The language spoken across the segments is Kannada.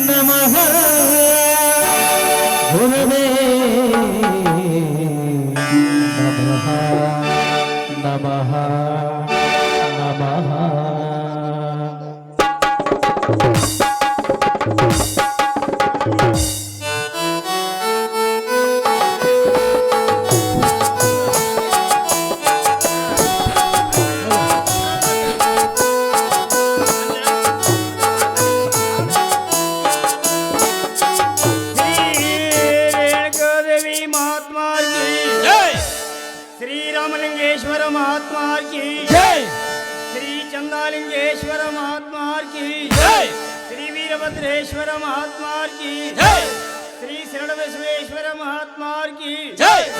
ನಮಃ ಗುರುವೇ ನಮಃ ನಮಃ ನಮಃ. रामलिंगेश्वर महात्मा की जय। श्री चंदालिंगेश्वर महात्मा की जय। श्री वीरभद्रेश्वर महात्मा की जय। श्री शरणबसवेश्वर महात्मा की जय।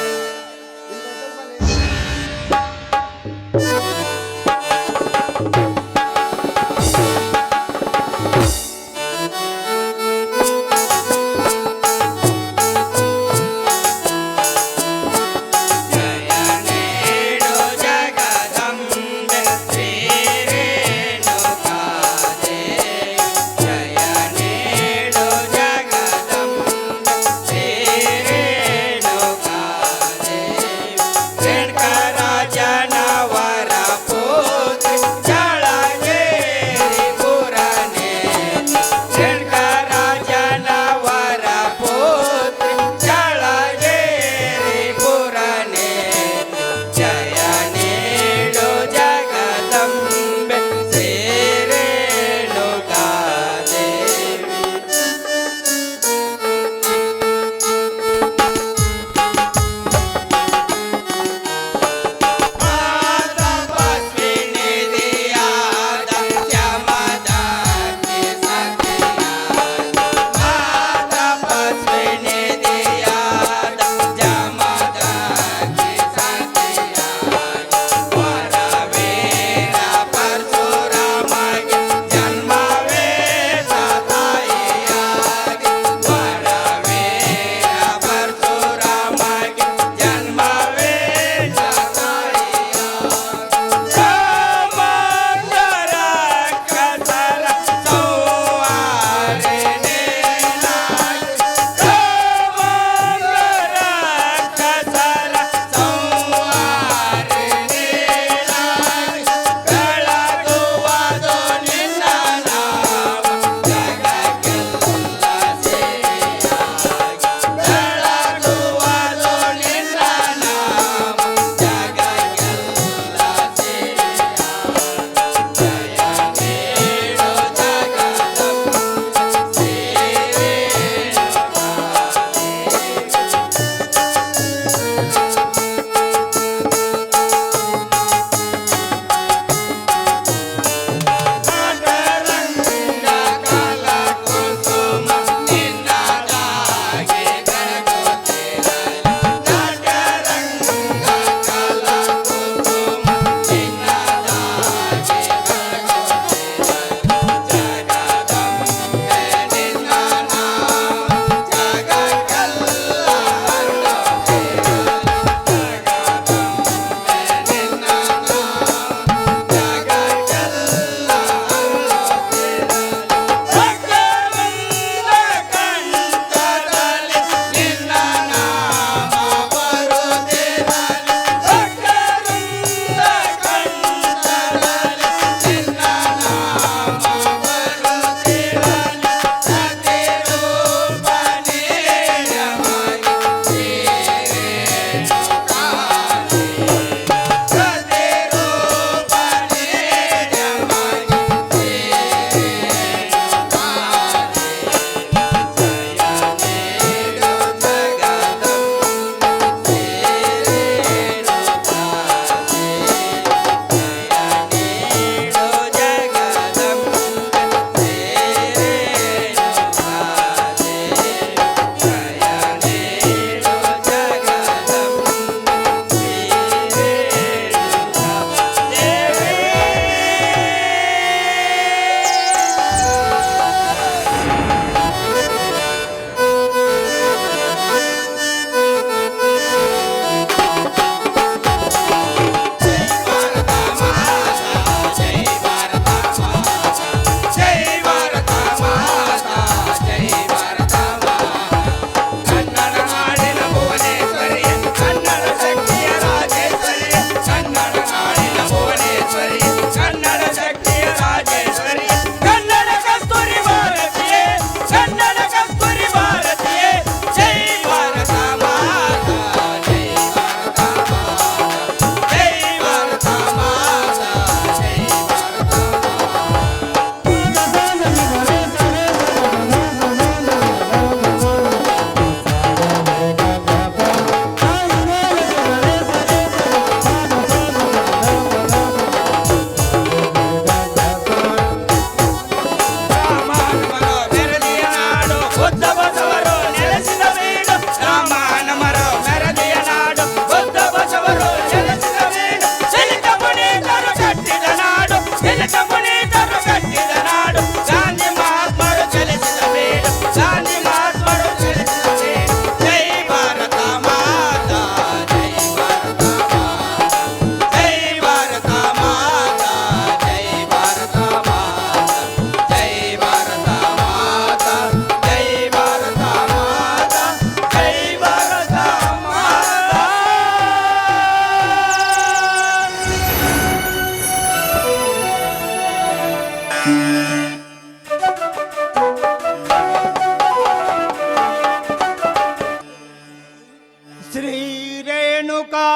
ಶ್ರೀ ರೇಣುಕಾ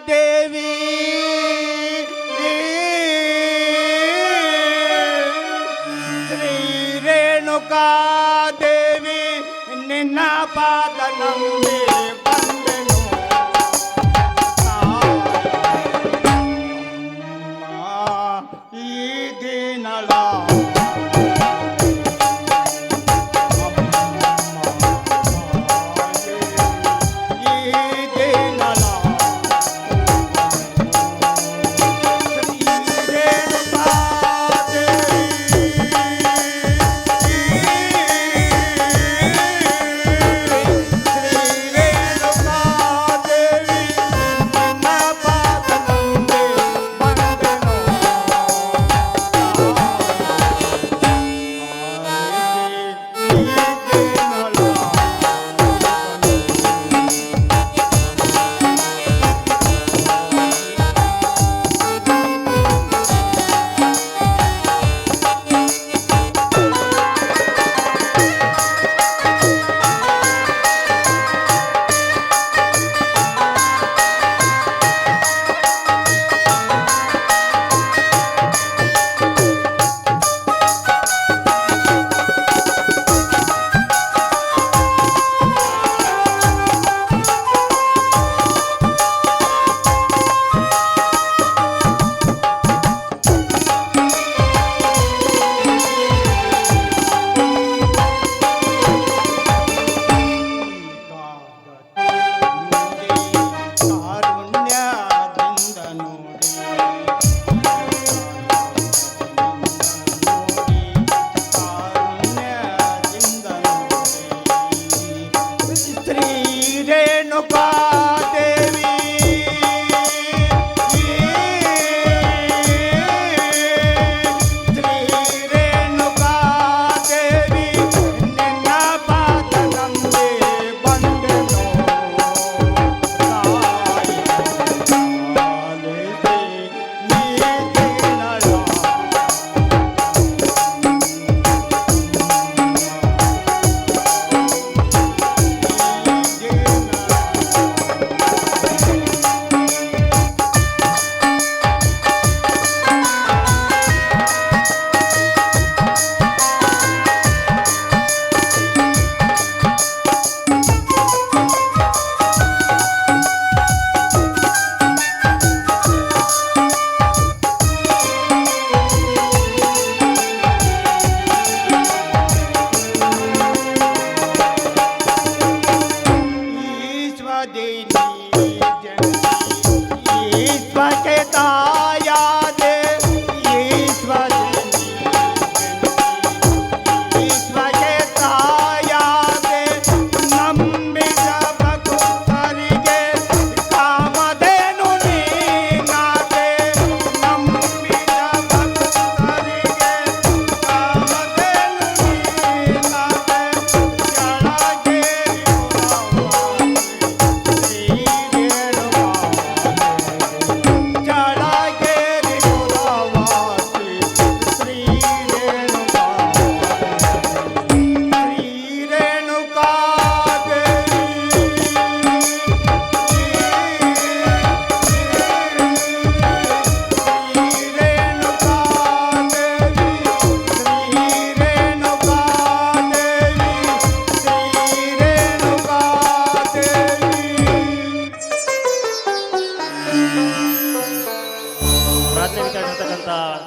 ದೇವಿ ಶ್ರೀ ರೇಣುಕಾ ದೇವಿ ನಿನ್ನ ಪಾದ ನಂಬಿ ಬಂದೆನು ಈ ದಿನಳ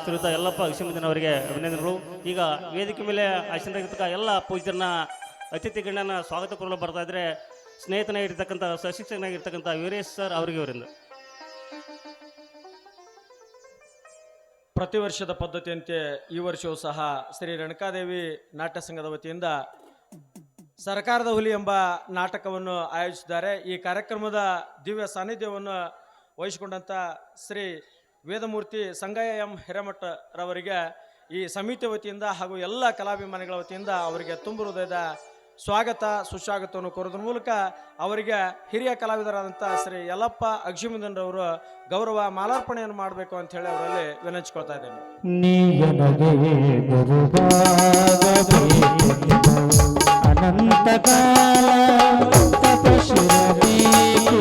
ಶ್ರೀಯುತ ಯಲ್ಲಪ್ಪ ಅವರಿಗೆ ಅಭಿನಂದನೆಗಳು. ಈಗ ವೇದಿಕೆ ಮೇಲೆ ಆಸೀನರಾಗಿರ್ತಕ್ಕ ಎಲ್ಲ ಪೂಜ್ಯರನ್ನ ಅತಿಥಿ ಗಣ್ಯನ ಸ್ವಾಗತ ಕೊಡಲು ಬರ್ತಾ ಇದ್ರೆ ಸ್ನೇಹಿತನಾಗಿರ್ತಕ್ಕಂಥ ಸಶಿಕ್ಷಕನಾಗಿರ್ತಕ್ಕಂಥ ವೀರೇಶ್ ಸರ್ ಅವರಿಗೆ ಅವರಿಂದ ಪ್ರತಿ ವರ್ಷದ ಪದ್ಧತಿಯಂತೆ ಈ ವರ್ಷವೂ ಸಹ ಶ್ರೀ ರೇಣುಕಾದೇವಿ ನಾಟ್ಯ ಸಂಘದ ವತಿಯಿಂದ ಸರ್ಕಾರದ ಹುಲಿ ಎಂಬ ನಾಟಕವನ್ನು ಆಯೋಜಿಸಿದ್ದಾರೆ. ಈ ಕಾರ್ಯಕ್ರಮದ ದಿವ್ಯ ಸಾನ್ನಿಧ್ಯವನ್ನು ವಹಿಸಿಕೊಂಡಂಥ ಶ್ರೀ ವೇದಮೂರ್ತಿ ಸಂಗಯ್ಯ ಎಂ ಹಿರೇಮಠರವರಿಗೆ ಈ ಸಮಿತಿ ವತಿಯಿಂದ ಹಾಗೂ ಎಲ್ಲ ಕಲಾಭಿಮಾನಿಗಳ ವತಿಯಿಂದ ಅವರಿಗೆ ತುಂಬ ಹೃದಯದ ಸ್ವಾಗತ ಸುಸ್ವಾಗತವನ್ನು ಕೋರೋದ್ರ ಮೂಲಕ ಅವರಿಗೆ ಹಿರಿಯ ಕಲಾವಿದರಾದಂಥ ಶ್ರೀ ಯಲ್ಲಪ್ಪ ಅಕ್ಷಿಮುಂದನರವರು ಗೌರವ ಮಾಲಾರ್ಪಣೆಯನ್ನು ಮಾಡಬೇಕು ಅಂತ ಹೇಳಿ ಅವರಲ್ಲಿ ವಿನಂತಿಸ್ಕೊಳ್ತಾ ಇದ್ದೇನೆ. ನೀಯನಗೆ ಗುರುವಾಗಬೇಕೆಂದು ಅನಂತ ಕಾಲ ತಪಸ್ಸಿರಬೇಕು,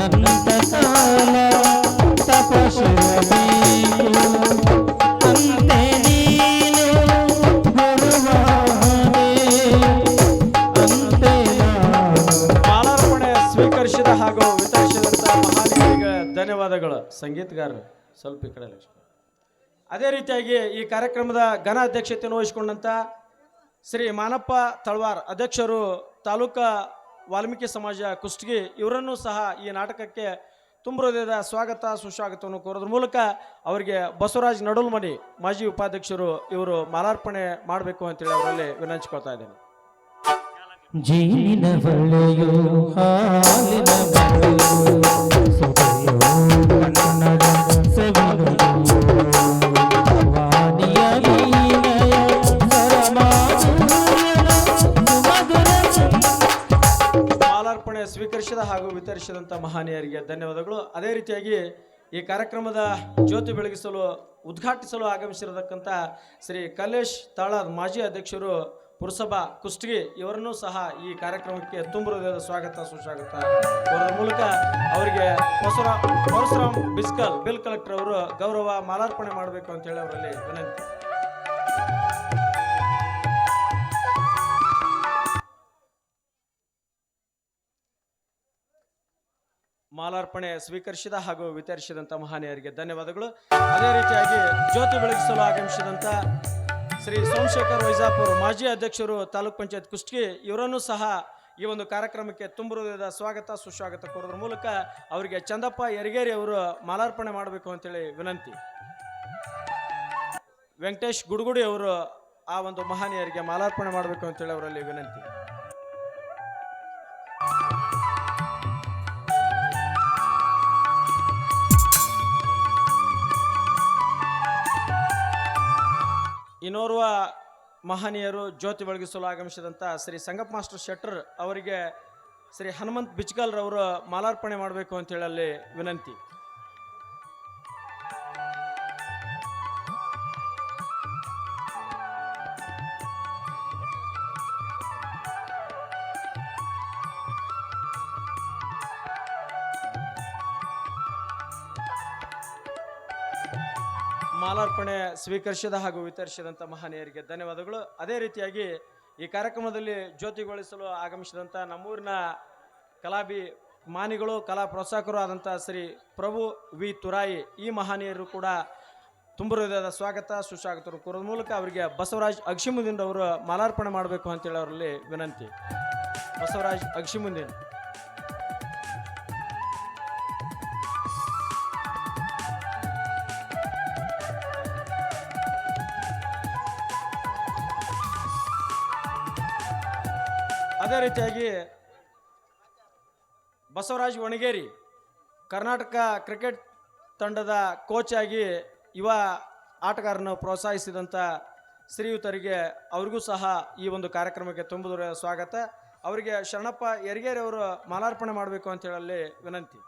ಅನಂತ ಕಾಲ ತಪಸ್ಸಿರಬೇಕು, ಅಂತೆ ನೀನು ಗುರುವಾದೆ, ಅಂತೆ ನಾನು. ಮಾಲಾರ್ಪಣೆ ಸ್ವೀಕರಿಸಿದ ಹಾಗೂ ವಿತರಿಸಿದಂಥ ಮಹಾನೀಯರಿಗೆ ಧನ್ಯವಾದಗಳು. ಸಂಗೀತಗಾರರು ಸ್ವಲ್ಪ ಈ ಕಡೆ ಲಕ್ಷ್ಮಿ. ಅದೇ ರೀತಿಯಾಗಿ ಈ ಕಾರ್ಯಕ್ರಮದ ಘನ ಅಧ್ಯಕ್ಷತೆಯನ್ನು ವಹಿಸಿಕೊಂಡಂಥ ಶ್ರೀ ಮಾನಪ್ಪ ತಳವಾರ್ ಅಧ್ಯಕ್ಷರು ತಾಲೂಕಾ ವಾಲ್ಮೀಕಿ ಸಮಾಜ ಕುಷ್ಟಗಿ ಇವರನ್ನು ಸಹ ಈ ನಾಟಕಕ್ಕೆ ತುಂಬ ಹೃದಯದ ಸ್ವಾಗತ ಸುಸ್ವಾಗತವನ್ನು ಕೋರೋದ್ರ ಮೂಲಕ ಅವರಿಗೆ ಬಸವರಾಜ್ ನಡುಲ್ಮನಿ ಮಾಜಿ ಉಪಾಧ್ಯಕ್ಷರು ಇವರು ಮಾಲಾರ್ಪಣೆ ಮಾಡಬೇಕು ಅಂತೇಳಿ ಅವರಲ್ಲಿ ವಿನಂತಿಸ್ಕೊಳ್ತಾ ಇದ್ದೇನೆ. ಜೀನಿನ ಬಳ್ಳೆಯೋ ಹಾಲಿನ ಬಳ್ಳೆಯೋ ಸೊಬೆಯೋ ಕನ್ನಡ ಸವಿನುಡಿಯೋ ವಾಣಿಯ ವೀಣೆಯ ಸ್ವರಮಾಧುರ್ಯದ ಸುಮಧುರ ಮಾಲಾರ್ಪಣೆ ಸ್ವೀಕರಿಸಿದ ಹಾಗೂ ವಿತರಿಸಿದಂಥ ಮಹನೀಯರಿಗೆ ಧನ್ಯವಾದಗಳು. ಅದೇ ರೀತಿಯಾಗಿ ಈ ಕಾರ್ಯಕ್ರಮದ ಜ್ಯೋತಿ ಬೆಳಗಿಸಲು ಉದ್ಘಾಟಿಸಲು ಆಗಮಿಸಿರತಕ್ಕಂಥ ಶ್ರೀ ಕಲ್ಲೇಶ್ ತಾಳದ ಮಾಜಿ ಅಧ್ಯಕ್ಷರು ಪುರಸಭಾ ಕುಷ್ಟಗಿ ಇವರನ್ನೂ ಸಹ ಈ ಕಾರ್ಯಕ್ರಮಕ್ಕೆ ತುಂಬ ಹೃದಯದ ಸ್ವಾಗತ ಸುಸ್ವಾಗತ ಕೋರೋದ್ರ ಮೂಲಕ ಅವರಿಗೆ ಪರಶುರಾಮ್ ಬಿಸ್ಕಲ್ ಬಿಲ್ ಕಲೆಕ್ಟರ್ ಅವರು ಗೌರವ ಮಾಲಾರ್ಪಣೆ ಮಾಡಬೇಕು ಅಂತ ಹೇಳಿ ಅವರಲ್ಲಿ ವಿನಂತಿ. ಮಾಲಾರ್ಪಣೆ ಸ್ವೀಕರಿಸಿದ ಹಾಗೂ ವಿತರಿಸಿದಂಥ ಮಹನೀಯರಿಗೆ ಧನ್ಯವಾದಗಳು. ಅದೇ ರೀತಿಯಾಗಿ ಜ್ಯೋತಿ ಬೆಳಗಿಸಲು ಆಗಮಿಸಿದಂಥ ಶ್ರೀ ಸೋಮಶೇಖರ್ ವೈಜಾಪುರ್ ಮಾಜಿ ಅಧ್ಯಕ್ಷರು ತಾಲೂಕ್ ಪಂಚಾಯತ್ ಕುಷ್ಟಗಿ ಇವರನ್ನು ಸಹ ಈ ಒಂದು ಕಾರ್ಯಕ್ರಮಕ್ಕೆ ತುಂಬ ಹೃದಯದ ಸ್ವಾಗತ ಸುಸ್ವಾಗತ ಕೋರೋದ್ರ ಮೂಲಕ ಅವರಿಗೆ ಚಂದಪ್ಪ ಯರಗೇರಿ ಅವರು ಮಾಲಾರ್ಪಣೆ ಮಾಡಬೇಕು ಅಂತೇಳಿ ವಿನಂತಿ. ವೆಂಕಟೇಶ್ ಗುಡುಗುಡಿ ಅವರು ಆ ಒಂದು ಮಹನೀಯರಿಗೆ ಮಾಲಾರ್ಪಣೆ ಮಾಡಬೇಕು ಅಂತೇಳಿ ಅವರಲ್ಲಿ ವಿನಂತಿ. ಇನ್ನೋರ್ವ ಮಹನೀಯರು ಜ್ಯೋತಿ ಬೆಳಗಿಸಲು ಆಗಮಿಸಿದಂಥ ಶ್ರೀ ಸಂಗಪ್ಪ ಮಾಸ್ಟರ್ ಶೆಟ್ಟರ್ ಅವರಿಗೆ ಶ್ರೀ ಹನುಮಂತ್ ಬಿಚ್ಕಲ್ರವರು ಮಾಲಾರ್ಪಣೆ ಮಾಡಬೇಕು ಅಂತೇಳಿ ಅಲ್ಲಿ ವಿನಂತಿ. ಮಾಲಾರ್ಪಣೆ ಸ್ವೀಕರಿಸಿದ ಹಾಗೂ ವಿತರಿಸಿದಂಥ ಮಹನೀಯರಿಗೆ ಧನ್ಯವಾದಗಳು. ಅದೇ ರೀತಿಯಾಗಿ ಈ ಕಾರ್ಯಕ್ರಮದಲ್ಲಿ ಜ್ಯೋತಿಗೊಳಿಸಲು ಆಗಮಿಸಿದಂಥ ನಮ್ಮೂರಿನ ಕಲಾಭಿಮಾನಿಗಳು ಕಲಾ ಪ್ರೋತ್ಸಾಹಕರು ಆದಂಥ ಶ್ರೀ ಪ್ರಭು ವಿ ತುರಾಯಿ ಈ ಮಹನೀಯರು ಕೂಡ ತುಂಬ ಹೃದಯದ ಸ್ವಾಗತ ಸುಸ್ವಾಗತ ಕೋರೋದ್ರ ಮೂಲಕ ಅವರಿಗೆ ಬಸವರಾಜ್ ಅಕ್ಷಿಮುಂದಿನ್ ಅವರು ಮಾಲಾರ್ಪಣೆ ಮಾಡಬೇಕು ಅಂತೇಳಿ ಅವರಲ್ಲಿ ವಿನಂತಿ. ಬಸವರಾಜ್ ಅಕ್ಷಿಮುಂದಿನ್. ಅದೇ ರೀತಿಯಾಗಿ ಬಸವರಾಜ್ ವಣಗೇರಿ ಕರ್ನಾಟಕ ಕ್ರಿಕೆಟ್ ತಂಡದ ಕೋಚ್ ಆಗಿ ಯುವ ಆಟಗಾರರನ್ನು ಪ್ರೋತ್ಸಾಹಿಸಿದಂಥ ಶ್ರೀಯುತರಿಗೆ ಅವರಿಗೂ ಸಹ ಈ ಒಂದು ಕಾರ್ಯಕ್ರಮಕ್ಕೆ ತುಂಬ ಸ್ವಾಗತ. ಅವರಿಗೆ ಶರಣಪ್ಪ ಯರಗೇರಿ ಅವರು ಮಾಲಾರ್ಪಣೆ ಮಾಡಬೇಕು ಅಂತ ಹೇಳಲ್ಲಿ ವಿನಂತಿ.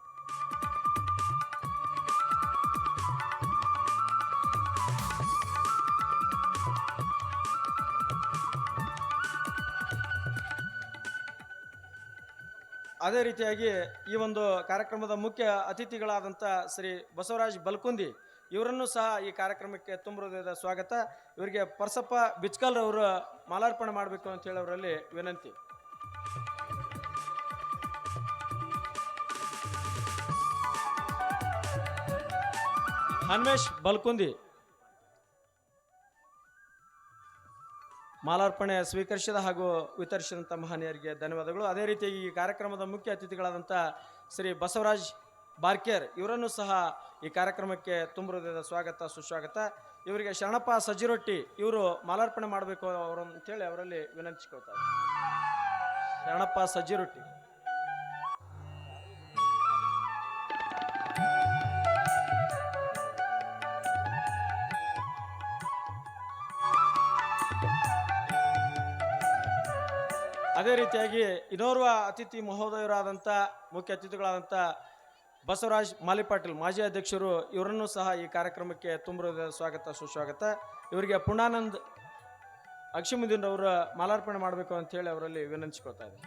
ಅದೇ ರೀತಿಯಾಗಿ ಈ ಒಂದು ಕಾರ್ಯಕ್ರಮದ ಮುಖ್ಯ ಅತಿಥಿಗಳಾದಂಥ ಶ್ರೀ ಬಸವರಾಜ್ ಬಲ್ಕುಂದಿ ಇವರನ್ನು ಸಹ ಈ ಕಾರ್ಯಕ್ರಮಕ್ಕೆ ತುಂಬ ಹೃದಯದ ಸ್ವಾಗತ. ಇವರಿಗೆ ಪರಸಪ್ಪ ಬಿಚ್ಕಲ್ ಅವರು ಮಾಲಾರ್ಪಣೆ ಮಾಡಬೇಕು ಅಂತ ಹೇಳಿ ಅವರಲ್ಲಿ ವಿನಂತಿ. ಹನ್ಮೇಶ್ ಬಲ್ಕುಂದಿ ಮಾಲಾರ್ಪಣೆ ಸ್ವೀಕರಿಸಿದ ಹಾಗೂ ವಿತರಿಸಿದಂಥ ಮಹನೀಯರಿಗೆ ಧನ್ಯವಾದಗಳು. ಅದೇ ರೀತಿಯಾಗಿ ಈ ಕಾರ್ಯಕ್ರಮದ ಮುಖ್ಯ ಅತಿಥಿಗಳಾದಂಥ ಶ್ರೀ ಬಸವರಾಜ್ ಬಾರ್ಕೇರ್ ಇವರನ್ನು ಸಹ ಈ ಕಾರ್ಯಕ್ರಮಕ್ಕೆ ತುಂಬ ಹೃದಯದ ಸ್ವಾಗತ ಸುಸ್ವಾಗತ. ಇವರಿಗೆ ಶರಣಪ್ಪ ಸಜ್ಜಿರೊಟ್ಟಿ ಇವರು ಮಾಲಾರ್ಪಣೆ ಮಾಡಬೇಕು ಅವರು ಅಂತೇಳಿ ಅವರಲ್ಲಿ ವಿನಂತಿಸ್ಕೊಳ್ತಾರೆ. ಶರಣಪ್ಪ ಸಜ್ಜಿರೊಟ್ಟಿ. ಅದೇ ರೀತಿಯಾಗಿ ಇನ್ನೋರ್ವ ಅತಿಥಿ ಮಹೋದಯರಾದಂಥ ಮುಖ್ಯ ಅತಿಥಿಗಳಾದಂಥ ಬಸವರಾಜ್ ಮಾಲಿಪಾಟೀಲ್ ಮಾಜಿ ಅಧ್ಯಕ್ಷರು, ಇವರನ್ನು ಸಹ ಈ ಕಾರ್ಯಕ್ರಮಕ್ಕೆ ತುಂಬ ಸ್ವಾಗತ ಸುಸ್ವಾಗತ. ಇವರಿಗೆ ಪುಣಾನಂದ್ ಅಕ್ಷಿಮುದ್ದೀನ್ ಅವರ ಮಾಲಾರ್ಪಣೆ ಮಾಡಬೇಕು ಅಂತ ಹೇಳಿ ಅವರಲ್ಲಿ ವಿನಂತಿಸ್ಕೊಳ್ತಾ ಇದೆ.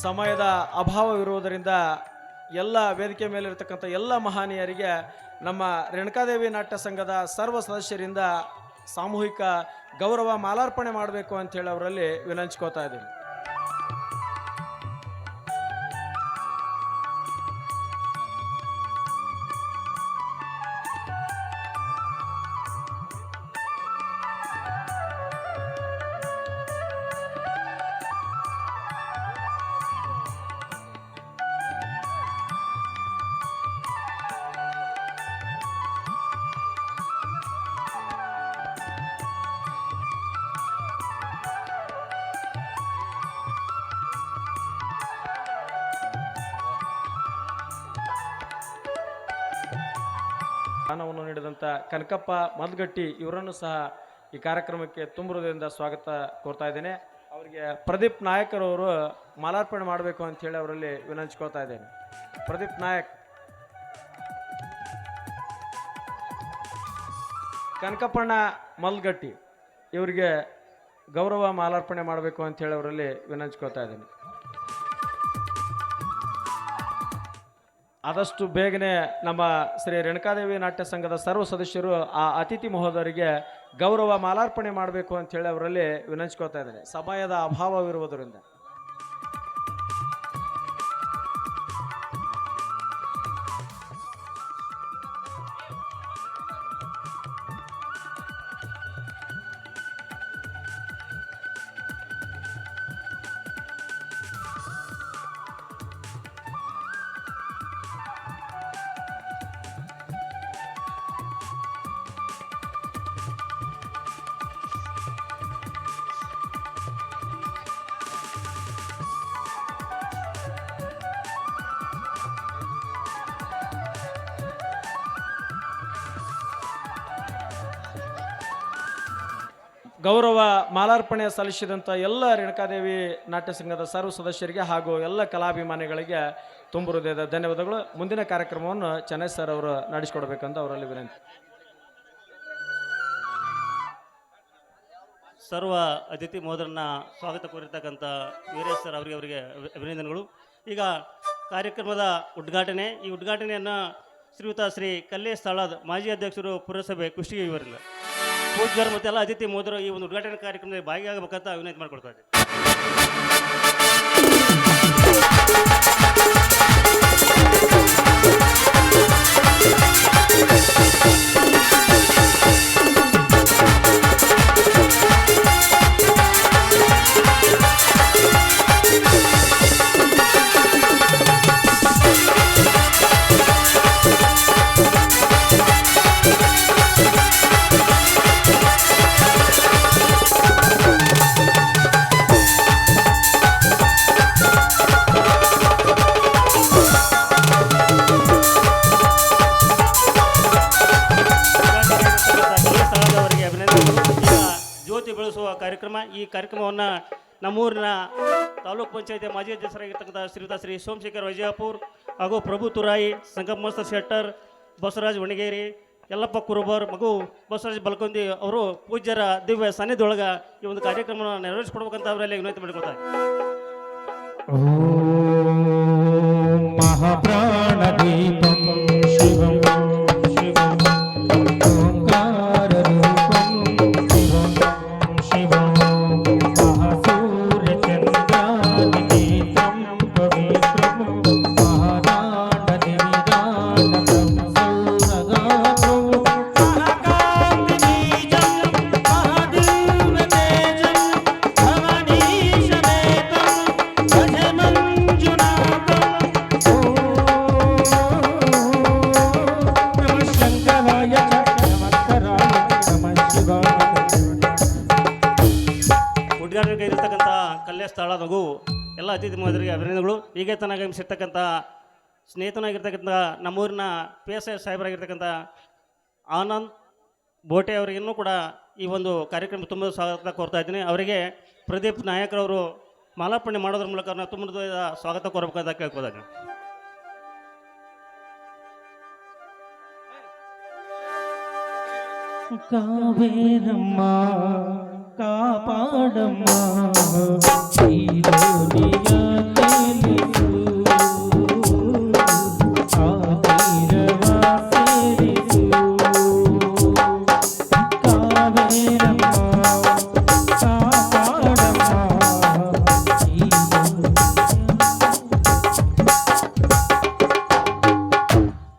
ಸಮಯದ ಅಭಾವವಿರುವುದರಿಂದ ಎಲ್ಲ ವೇದಿಕೆ ಮೇಲಿರ್ತಕ್ಕಂಥ ಎಲ್ಲ ಮಹನೀಯರಿಗೆ ನಮ್ಮ ರೇಣುಕಾದೇವಿ ನಾಟ್ಯ ಸಂಘದ ಸರ್ವ ಸದಸ್ಯರಿಂದ ಸಾಮೂಹಿಕ ಗೌರವ ಮಾಲಾರ್ಪಣೆ ಮಾಡಬೇಕು ಅಂತೇಳಿ ಅವರಲ್ಲಿ ವಿನಂತಿಸ್ಕೋತಾ ಇದ್ದೀನಿ. ಸ್ಥಾನವನ್ನು ನೀಡಿದಂಥ ಕನಕಪ್ಪ ಮಲ್ಗಟ್ಟಿ ಇವರನ್ನು ಸಹ ಈ ಕಾರ್ಯಕ್ರಮಕ್ಕೆ ತುಂಬ ಹೃದಯದಿಂದ ಸ್ವಾಗತ ಕೋರ್ತಾ ಇದ್ದೇನೆ. ಅವರಿಗೆ ಪ್ರದೀಪ್ ನಾಯಕರವರು ಮಾಲಾರ್ಪಣೆ ಮಾಡಬೇಕು ಅಂತ ಹೇಳಿ ಅವರಲ್ಲಿ ವಿನಂತಿಸ್ಕೊಳ್ತಾ ಇದ್ದೇನೆ. ಪ್ರದೀಪ್ ನಾಯಕ್, ಕನಕಪ್ಪಣ್ಣ ಮಲ್ಗಟ್ಟಿ ಇವರಿಗೆ ಗೌರವ ಮಾಲಾರ್ಪಣೆ ಮಾಡಬೇಕು ಅಂತ ಹೇಳಿ ಅವರಲ್ಲಿ ವಿನಂತಿಸ್ಕೊಳ್ತಾ ಇದ್ದೇನೆ. ಆದಷ್ಟು ಬೇಗನೆ ನಮ್ಮ ಶ್ರೀ ರೇಣುಕಾದೇವಿ ನಾಟ್ಯ ಸಂಘದ ಸರ್ವ ಸದಸ್ಯರು ಆ ಅತಿಥಿ ಮಹೋದಯರಿಗೆ ಗೌರವ ಮಾಲಾರ್ಪಣೆ ಮಾಡಬೇಕು ಅಂತ ಹೇಳಿ ಅವರಲ್ಲಿ ವಿನಂತಿಸ್ಕೊಳ್ತಾ ಇದ್ದಾರೆ, ಸಮಯದ ಅಭಾವವಿರುವುದರಿಂದ. ಗೌರವ ಮಾಲಾರ್ಪಣೆ ಸಲ್ಲಿಸಿದಂಥ ಎಲ್ಲ ರೇಣುಕಾದೇವಿ ನಾಟ್ಯ ಸಂಘದ ಸರ್ವ ಸದಸ್ಯರಿಗೆ ಹಾಗೂ ಎಲ್ಲ ಕಲಾಭಿಮಾನಿಗಳಿಗೆ ತುಂಬ ಹೃದಯದ ಧನ್ಯವಾದಗಳು. ಮುಂದಿನ ಕಾರ್ಯಕ್ರಮವನ್ನು ಚೆನ್ನೈ ಸರ್ ಅವರು ನಡೆಸಿಕೊಡ್ಬೇಕಂತ ಅವರಲ್ಲಿ ವಿನಂತಿ. ಸರ್ವ ಅತಿಥಿ ಮಹೋದರನ್ನ ಸ್ವಾಗತ ಕೋರಿರ್ತಕ್ಕಂಥ ವೀರೇಶ್ ಸರ್ ಅವರಿಗೆ ಅಭಿನಂದನೆಗಳು. ಈಗ ಕಾರ್ಯಕ್ರಮದ ಉದ್ಘಾಟನೆ. ಈ ಉದ್ಘಾಟನೆಯನ್ನು ಶ್ರೀಯುತ ಶ್ರೀ ಕಲ್ಲೇಶ್ ಸ್ಥಳದ ಮಾಜಿ ಅಧ್ಯಕ್ಷರು ಪುರಸಭೆ ಕುಷ್ಟಗಿ ಇವರಿಂದ ಪೂಜ್ಯರು ಮತ್ತು ಎಲ್ಲ ಅತಿಥಿ ಮಹೋದರು ಈ ಒಂದು ಉದ್ಘಾಟನಾ ಕಾರ್ಯಕ್ರಮದಲ್ಲಿ ಭಾಗಿಯಾಗಬೇಕಂತ ವಿನಂತಿ ಮಾಡಿಕೊಡ್ತಾ ಇದ್ದೀನಿ. ಕಾರ್ಯಕ್ರಮ. ಈ ಕಾರ್ಯಕ್ರಮವನ್ನು ನಮ್ಮೂರಿನ ತಾಲೂಕ್ ಪಂಚಾಯತಿ ಮಾಜಿ ಅಧ್ಯಕ್ಷರಾಗಿರ್ತಕ್ಕಂಥ ಶ್ರೀಯುತ ಶ್ರೀ ಸೋಮಶೇಖರ್ ವೈಜಾಪುರ್ ಹಾಗೂ ಪ್ರಭು ತುರಾಯಿ, ಸಂಗಮಸ್ತ ಶೆಟ್ಟರ್, ಬಸವರಾಜ್ ವಣಿಗೇರಿ, ಯಲ್ಲಪ್ಪ ಕುರುಬರ್ ಮಗು ಬಸವರಾಜ್ ಬಲ್ಕೊಂದಿ ಅವರು ಪೂಜ್ಯರ ದಿವ್ಯ ಸಾನ್ನಿಧ್ಯವೊಳಗೆ ಈ ಒಂದು ಕಾರ್ಯಕ್ರಮವನ್ನು ನೆರವೇರಿಸಿಕೊಡ್ಬೇಕಂತ ಅವರಲ್ಲಿ ವಿನಂತಿ ಮಾಡಿಕೊಡ್ತಾರೆ. ಮಹಾಪ್ರಾಣ ದೀಪಂ ಶಿವಂ ಶಿವಂ ಓಂಕಾರ ರೂಪಂ ಶಿವಂ ಶಿವಂ ಮಹಾಸೂರ್ಯ ಚಂದ್ರಾದಿ ನೇತ್ರಂ ಪವಿತ್ರಂ ಮಹಾದಾಂಡ ನಿವಿದಾಂಡಕಂ ಸೌರಗಾತ್ರಂ ಮಹಾಕಾಂತಿ ಬೀಜಂ ಮಹಾದಿವ್ಯ ತೇಜಂ ಭವನೀಶಮೇತಂ ಗಜಮಂಜುನಾಥಂ ನಮಃ ಶಂಕರಾಯ ನಮಃ ಶಿವಾಯ. ಉದ್ಘಾಟನೆಗೆ ಇರತಕ್ಕಂಥ ಕಲ್ಯಾಣ ಸ್ಥಳ ನಗು ಎಲ್ಲ ಅತಿಥಿ ಮಹೋದರಿಗೆ ಅಭಿನಂದನೆಗಳು. ಹೀಗೆ ತನಕ ಆಗಮಿಸಿರ್ತಕ್ಕಂಥ ಸ್ನೇಹಿತನಾಗಿರ್ತಕ್ಕಂಥ ನಮ್ಮೂರಿನ ಪಿ ಎಸ್ ಐ ಸಾಹೇಬರಾಗಿರ್ತಕ್ಕಂಥ ಆನಂದ್ ಬೋಟೆ ಅವರಿಗೂ ಕೂಡ ಈ ಒಂದು ಕಾರ್ಯಕ್ರಮ ತುಂಬ ಸ್ವಾಗತ ಕೋರ್ತಾ ಇದ್ದೀನಿ. ಅವರಿಗೆ ಪ್ರದೀಪ್ ನಾಯಕರವರು ಮಾಲಾರ್ಪಣೆ ಮಾಡೋದ್ರ ಮೂಲಕ ನಾವು ತುಂಬ ಸ್ವಾಗತ ಕೋರಬೇಕಾದ ಕೇಳ್ಕೋದಾಗ. ಕಾವೇರಮ್ಮ ಕಾಪಾಡಮ್ಮ ಈ ಗೋಡಿಯ ತೇಲಿಸು ಆ ತೀರವ ಸೇರಿಸು ಕಾವೇರಮ್ಮ ಕಾಪಾಡಮ್ಮ ಈ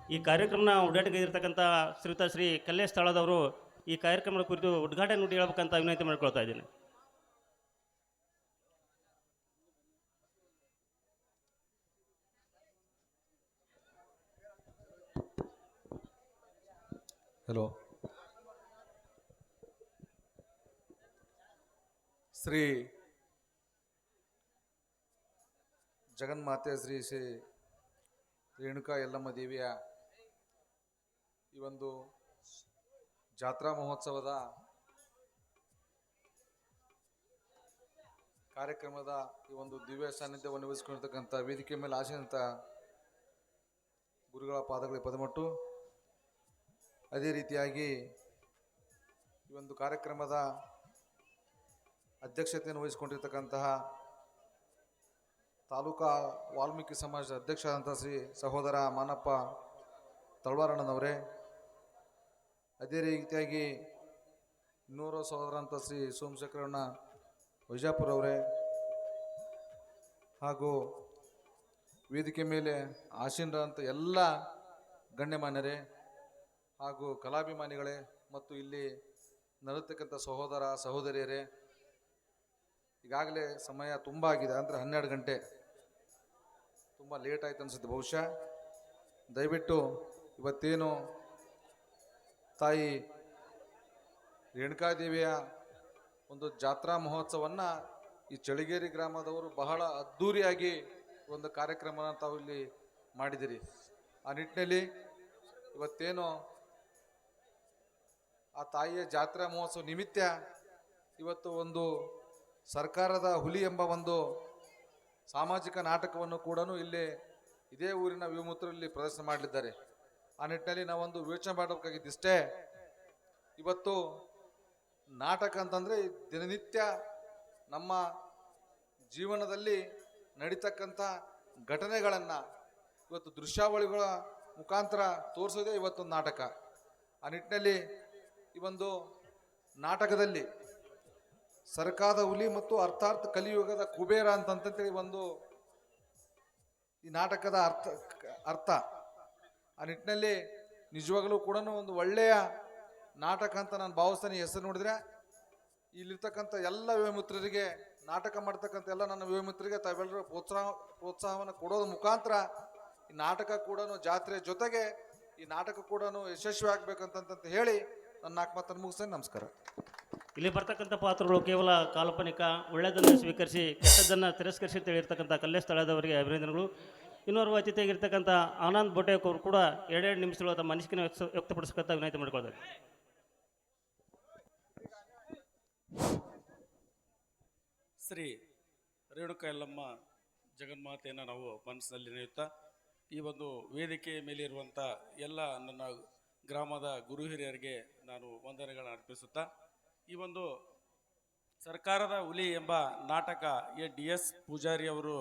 ಈ ಕಾರ್ಯಕ್ರಮನ ಉದ್ಘಾಟನೆಗಿರ್ತಕ್ಕಂಥ ಶ್ರೀಯುತ ಶ್ರೀ ಕಲ್ಲೇಶ್ ಸ್ಥಳದವರು ಈ ಕಾರ್ಯಕ್ರಮದ ಕುರಿತು ಉದ್ಘಾಟನೆ ನುಡಿ ಹೇಳ್ಬೇಕಂತ ವಿನಂತಿ ಮಾಡ್ಕೊಳ್ತಾ ಇದ್ದೀನಿ. ಹಲೋ. ಶ್ರೀ ಜಗನ್ಮಾತೆ ಶ್ರೀ ಶ್ರೀ ರೇಣುಕಾ ಯಲ್ಲಮ್ಮ ದೇವಿಯ ಈ ಒಂದು ಜಾತ್ರಾ ಮಹೋತ್ಸವದ ಕಾರ್ಯಕ್ರಮದ ಈ ಒಂದು ದಿವ್ಯ ಸಾನ್ನಿಧ್ಯವನ್ನು ವಹಿಸಿಕೊಂಡಿರ್ತಕ್ಕಂಥ ವೇದಿಕೆ ಮೇಲೆ ಆಸೀನಂತ ಗುರುಗಳ ಪಾದಗಳಿಗೆ ಪದಮಟ್ಟು, ಅದೇ ರೀತಿಯಾಗಿ ಈ ಒಂದು ಕಾರ್ಯಕ್ರಮದ ಅಧ್ಯಕ್ಷತೆಯನ್ನು ವಹಿಸಿಕೊಂಡಿರ್ತಕ್ಕಂತಹ ತಾಲೂಕಾ ವಾಲ್ಮೀಕಿ ಸಮಾಜದ ಅಧ್ಯಕ್ಷರಾದಂಥ ಶ್ರೀ ಸಹೋದರ ಮಾನಪ್ಪ ತಳವಾರಣ್ಣನವರೇ, ಅದೇ ರೀತಿಯಾಗಿ ಇನ್ನೂರ ಸಹೋದರಂಥ ಶ್ರೀ ಸೋಮಶೇಖರಣ್ಣ ವೈಜಾಪುರ ಅವರೇ, ಹಾಗೂ ವೇದಿಕೆ ಮೇಲೆ ಆಸೀನರಾದಂಥ ಎಲ್ಲ ಗಣ್ಯಮಾನ್ಯರೇ ಹಾಗೂ ಕಲಾಭಿಮಾನಿಗಳೇ ಮತ್ತು ಇಲ್ಲಿ ನರತಕ್ಕಂಥ ಸಹೋದರ ಸಹೋದರಿಯರೇ, ಈಗಾಗಲೇ ಸಮಯ ತುಂಬ ಆಗಿದೆ, ಅಂದರೆ 12 ಗಂಟೆ, ತುಂಬ ಲೇಟ್ ಆಯ್ತು ಅನಿಸುತ್ತೆ ಬಹುಶಃ. ದಯವಿಟ್ಟು ಇವತ್ತೇನು ತಾಯಿ ರೇಣುಕಾದೇವಿಯ ಒಂದು ಜಾತ್ರಾ ಮಹೋತ್ಸವವನ್ನು ಈ ಚಳಿಗೇರಿ ಗ್ರಾಮದವರು ಬಹಳ ಅದ್ಧೂರಿಯಾಗಿ ಒಂದು ಕಾರ್ಯಕ್ರಮನ ತಾವು ಇಲ್ಲಿ ಮಾಡಿದಿರಿ. ಆ ನಿಟ್ಟಿನಲ್ಲಿ ಇವತ್ತೇನು ಆ ತಾಯಿಯ ಜಾತ್ರಾ ಮಹೋತ್ಸವ ನಿಮಿತ್ತ ಇವತ್ತು ಒಂದು ಸರ್ಕಾರದ ಹುಲಿ ಎಂಬ ಒಂದು ಸಾಮಾಜಿಕ ನಾಟಕವನ್ನು ಕೂಡ ಇಲ್ಲಿ ಇದೇ ಊರಿನ ವಿಮೂತ್ರರಲ್ಲಿ ಪ್ರದರ್ಶನ ಮಾಡಲಿದ್ದಾರೆ. ಆ ನಿಟ್ಟಿನಲ್ಲಿ ನಾವೊಂದು ಯೋಚನೆ ಮಾಡಬೇಕಾಗಿದ್ದಿಷ್ಟೇ, ಇವತ್ತು ನಾಟಕ ಅಂತಂದರೆ ದಿನನಿತ್ಯ ನಮ್ಮ ಜೀವನದಲ್ಲಿ ನಡೀತಕ್ಕಂಥ ಘಟನೆಗಳನ್ನು ಇವತ್ತು ದೃಶ್ಯಾವಳಿಗಳ ಮುಖಾಂತರ ತೋರಿಸೋದೇ ಇವತ್ತೊಂದು ನಾಟಕ. ಆ ನಿಟ್ಟಿನಲ್ಲಿ ಈ ಒಂದು ನಾಟಕದಲ್ಲಿ ಸರ್ಕಾರದ ಹುಲಿ ಮತ್ತು ಅರ್ಥಾರ್ಥ ಕಲಿಯುಗದ ಕುಬೇರ ಅಂತಂತೇಳಿ ಒಂದು ಈ ನಾಟಕದ ಅರ್ಥ. ಆ ನಿಟ್ಟಿನಲ್ಲಿ ನಿಜವಾಗಲೂ ಕೂಡ ಒಂದು ಒಳ್ಳೆಯ ನಾಟಕ ಅಂತ ನಾನು ಭಾವಿಸ್ತೇನೆ. ಹೆಸರು ನೋಡಿದ್ರೆ ಇಲ್ಲಿರ್ತಕ್ಕಂಥ ಎಲ್ಲ ಯುವಮಿತ್ರರಿಗೆ, ನಾಟಕ ಮಾಡ್ತಕ್ಕಂಥ ಎಲ್ಲ ನನ್ನ ಯುವಮಿತ್ರರಿಗೆ ತಾವೆಲ್ಲರೂ ಪ್ರೋತ್ಸಾಹವನ್ನು ಕೊಡೋದ್ರ ಮುಖಾಂತರ ಈ ನಾಟಕ ಕೂಡ ಜಾತ್ರೆ ಜೊತೆಗೆ ಈ ನಾಟಕ ಕೂಡ ಯಶಸ್ವಿ ಆಗ್ಬೇಕಂತ ಹೇಳಿ ನನ್ನ 4 ಮಾತನ್ನು ಮುಗಿಸ್ತೇನೆ. ನಮಸ್ಕಾರ. ಇಲ್ಲಿ ಬರ್ತಕ್ಕಂಥ ಪಾತ್ರಗಳು ಕೇವಲ ಕಾಲ್ಪನಿಕ, ಒಳ್ಳೆಯದನ್ನು ಸ್ವೀಕರಿಸಿ ಕೆಟ್ಟದ್ದನ್ನು ತಿರಸ್ಕರಿಸಿ ಅಂತ ಹೇಳಿರ್ತಕ್ಕಂಥ ಕಲ್ಲೇಶ್ ಸ್ಥಳದವರಿಗೆ ಅಭಿನಂದನೆಗಳು. ಇನ್ನೋರ್ವ ಅತಿಥಿಯಾಗಿರ್ತಕ್ಕಂಥ ಆನಂದ್ ಬೋಟೇಕ್ ಅವರು ಕೂಡ 2 ನಿಮಿಷಗಳು ತಮ್ಮ ಅನಿಸಿಕೆಯನ್ನು ವ್ಯಕ್ತಪಡಿಸಕ್ಕಂಥ ವಿನಂತಿ ಮಾಡಿಕೊಳ್ತಾರೆ. ಶ್ರೀ ರೇಣುಕಾ ಯಲ್ಲಮ್ಮ ಜಗನ್ಮಾತೆಯನ್ನು ನಾವು ಮನಸ್ಸಿನಲ್ಲಿ ನೆನೆಯುತ್ತಾ ಈ ಒಂದು ವೇದಿಕೆ ಮೇಲಿರುವಂಥ ಎಲ್ಲ ನನ್ನ ಗ್ರಾಮದ ಗುರು ಹಿರಿಯರಿಗೆ ನಾನು ವಂದನೆಗಳನ್ನು ಅರ್ಪಿಸುತ್ತಾ, ಈ ಒಂದು ಸರ್ಕಾರದ ಹುಲಿ ಎಂಬ ನಾಟಕ DS ಪೂಜಾರಿ ಅವರು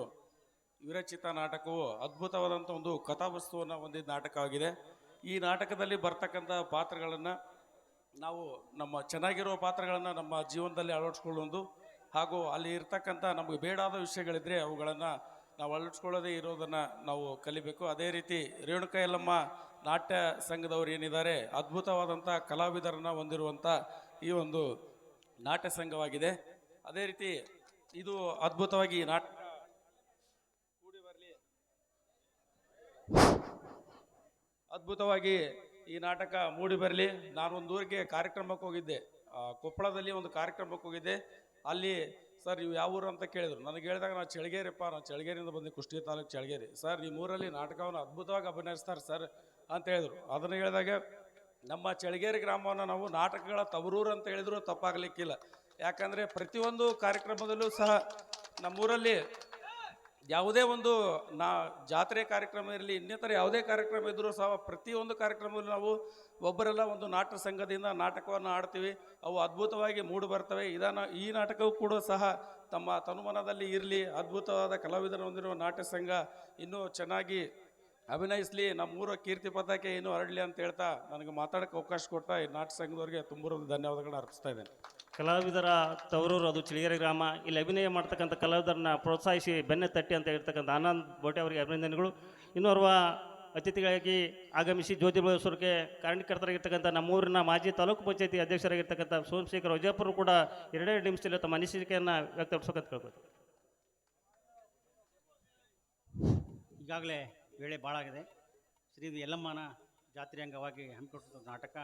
ವಿರಚಿತ ನಾಟಕವು ಅದ್ಭುತವಾದಂಥ ಒಂದು ಕಥಾವಸ್ತುವನ್ನು ಹೊಂದಿದ ನಾಟಕವಾಗಿದೆ. ಈ ನಾಟಕದಲ್ಲಿ ಬರ್ತಕ್ಕಂಥ ಪಾತ್ರಗಳನ್ನು ನಾವು ನಮ್ಮ ಚೆನ್ನಾಗಿರೋ ಪಾತ್ರಗಳನ್ನು ನಮ್ಮ ಜೀವನದಲ್ಲಿ ಅಳವಡಿಸ್ಕೊಳ್ಳೋದು, ಹಾಗೂ ಅಲ್ಲಿ ಇರ್ತಕ್ಕಂಥ ನಮಗೆ ಬೇಡಾದ ವಿಷಯಗಳಿದ್ರೆ ಅವುಗಳನ್ನು ನಾವು ಅಳವಡಿಸ್ಕೊಳ್ಳೋದೇ ಇರೋದನ್ನು ನಾವು ಕಲಿಬೇಕು. ಅದೇ ರೀತಿ ರೇಣುಕಾ ಯಲ್ಲಮ್ಮ ನಾಟ್ಯ ಸಂಘದವರು ಏನಿದ್ದಾರೆ, ಅದ್ಭುತವಾದಂಥ ಕಲಾವಿದರನ್ನು ಹೊಂದಿರುವಂಥ ಈ ಒಂದು ನಾಟ್ಯ ಸಂಘವಾಗಿದೆ. ಅದೇ ರೀತಿ ಇದು ಅದ್ಭುತವಾಗಿ ನಾಟಕ ಕೂಡಿ ಬರಲಿ, ಅದ್ಭುತವಾಗಿ ಈ ನಾಟಕ ಮೂಡಿ ಬರಲಿ. ನಾನೊಂದು ಊರಿಗೆ ಕಾರ್ಯಕ್ರಮಕ್ಕೆ ಹೋಗಿದ್ದೆ, ಕೊಪ್ಪಳದಲ್ಲಿ ಒಂದು ಕಾರ್ಯಕ್ರಮಕ್ಕೆ ಹೋಗಿದ್ದೆ. ಅಲ್ಲಿ ಸರ್ ನೀವು ಯಾವ ಊರು ಅಂತ ಕೇಳಿದ್ರು. ನನಗೆ ಹೇಳಿದಾಗ ನಾನು ಚಳಗೇರಿಪ್ಪ, ನಾನು ಚಳಗೇರಿಯಿಂದ ಬಂದೆ, ಕುಷ್ಟಗಿ ತಾಲೂಕು ಚಳಗೇರಿ. ಸರ್ ನಿಮ್ಮ ಊರಲ್ಲಿ ನಾಟಕವನ್ನು ಅದ್ಭುತವಾಗಿ ಅಭಿನಯಿಸ್ತಾರೆ ಸರ್ ಅಂತ ಹೇಳಿದ್ರು. ಅದನ್ನು ಹೇಳಿದಾಗ ನಮ್ಮ ಚಳಗೇರಿ ಗ್ರಾಮವನ್ನು ನಾವು ನಾಟಕಗಳ ತವರೂರು ಅಂತ ಹೇಳಿದ್ರು ತಪ್ಪಾಗಲಿಕ್ಕಿಲ್ಲ. ಯಾಕಂದರೆ ಪ್ರತಿಯೊಂದು ಕಾರ್ಯಕ್ರಮದಲ್ಲೂ ಸಹ ನಮ್ಮೂರಲ್ಲಿ ಯಾವುದೇ ಒಂದು ಜಾತ್ರೆ ಕಾರ್ಯಕ್ರಮ ಇರಲಿ, ಇನ್ನಿತರ ಯಾವುದೇ ಕಾರ್ಯಕ್ರಮ ಇದ್ದರೂ ಸಹ ಪ್ರತಿಯೊಂದು ಕಾರ್ಯಕ್ರಮದಲ್ಲಿ ನಾವು ಒಬ್ಬರೆಲ್ಲ ಒಂದು ನಾಟ್ಯ ಸಂಘದಿಂದ ನಾಟಕವನ್ನು ಆಡ್ತೀವಿ. ಅವು ಅದ್ಭುತವಾಗಿ ಮೂಡಿ ಬರ್ತವೆ. ಈ ನಾಟಕವೂ ಕೂಡ ಸಹ ತಮ್ಮ ತನುಮನದಲ್ಲಿ ಇರಲಿ, ಅದ್ಭುತವಾದ ಕಲಾವಿದರು ಹೊಂದಿರುವ ನಾಟ್ಯ ಸಂಘ ಇನ್ನೂ ಚೆನ್ನಾಗಿ ಅಭಿನಯಿಸಲಿ, ನಮ್ಮೂರ ಕೀರ್ತಿ ಪತಾಕೆ ಇನ್ನೂ ಹರಡಲಿ ಅಂತ ಹೇಳ್ತಾ ನನಗೆ ಮಾತಾಡೋಕ್ಕೆ ಅವಕಾಶ ಕೊಟ್ಟ ಈ ನಾಟ್ಯ ಸಂಘದವರಿಗೆ ತುಂಬ ಧನ್ಯವಾದಗಳನ್ನ ಅರ್ಪಿಸ್ತಾ ಇದ್ದೇನೆ. ಕಲಾವಿದರ ತವರೂರು ಅದು ಚಳಿಗೆರೆ ಗ್ರಾಮ. ಇಲ್ಲಿ ಅಭಿನಯ ಮಾಡ್ತಕ್ಕಂಥ ಕಲಾವಿದರನ್ನ ಪ್ರೋತ್ಸಾಹಿಸಿ ಬೆನ್ನೆ ತಟ್ಟಿ ಅಂತ ಹೇಳ್ತಕ್ಕಂಥ ಆನಂದ್ ಬೋಟೆ ಅವರಿಗೆ ಅಭಿನಂದನೆಗಳು. ಇನ್ನೋರ್ವ ಅತಿಥಿಗಳಾಗಿ ಆಗಮಿಸಿ ಜ್ಯೋತಿ ಬೆಳೆಸೋರಿಗೆ ಕಾರಣಕರ್ತರಾಗಿರ್ತಕ್ಕಂಥ ನಮ್ಮೂರಿನ ಮಾಜಿ ತಾಲೂಕು ಪಂಚಾಯತಿ ಅಧ್ಯಕ್ಷರಾಗಿರ್ತಕ್ಕಂಥ ಸೋಮಶೇಖರ್ ವೈಜಾಪುರ ಕೂಡ 2 ನಿಮಿಷದಲ್ಲಿ ತಮ್ಮ ಅನಿಸಿಕೆಯನ್ನು ವ್ಯಕ್ತಪಡಿಸೋಕಂತ ಕೇಳ್ಬೋದು. ಈಗಾಗಲೇ ವೇಳೆ ಭಾಳಾಗಿದೆ. ಶ್ರೀ ಯಲ್ಲಮ್ಮನ ಜಾತ್ರೆ ಅಂಗವಾಗಿ ಹಮ್ಮಿಕೊಂಡಿದ್ದ ನಾಟಕ